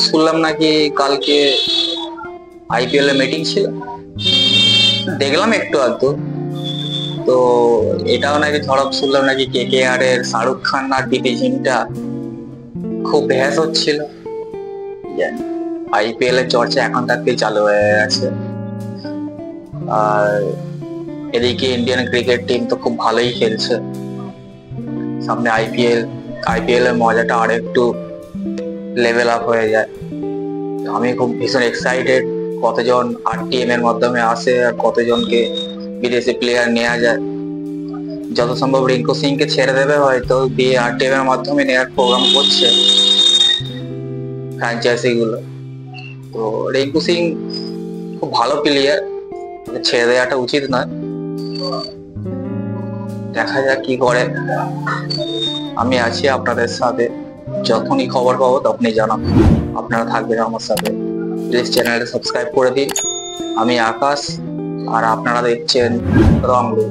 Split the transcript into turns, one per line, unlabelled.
শুনলাম নাকি কালকে আইপিএল এর মিটিং ছিল, দেখলাম একটু আধটু। তো এটাও নাকি ঝড়প শুনলাম নাকি কেকেআর এর শাহরুখ খান আর প্রীতি জিন্টা খুব ভ্যাস হচ্ছিল। আইপিএল এর চর্চা এখন থাকতেই চালু হয়ে গেছে। আর এদিকে ইন্ডিয়ান ক্রিকেট টিম তো খুব ভালোই খেলছে। সামনে আইপিএল এর মজাটা আরো একটু লেভেল আপ হয়ে যায়। আমি খুব ভীষণ এক্সাইটেড কতজন আরটিএম এর মাধ্যমে আসে আর কতজনকে বিদেশি প্লেয়ার নেওয়া যায়। যত সম্ভব রিঙ্কু সিং কে ছেড়ে দেবে হয়তো, দিয়ে আরটিএম এর মাধ্যমে নেওয়ার প্রোগ্রাম করছে ফ্র্যাঞ্চাইজি গুলো। তো রিঙ্কু সিং খুব ভালো প্লেয়ার, ছেড়ে দেওয়াটা উচিত নয়। দেখা যাক কি করে। আমি আছি আপনাদের সাথে, যখনই খবর পাবো তখনই জানাবো। আপনারা থাকবেন আমার সাথে। প্লিজ চ্যানেলটা সাবস্ক্রাইব করে দিন। আমি আকাশ, আর আপনারা দেখছেন রং রুম।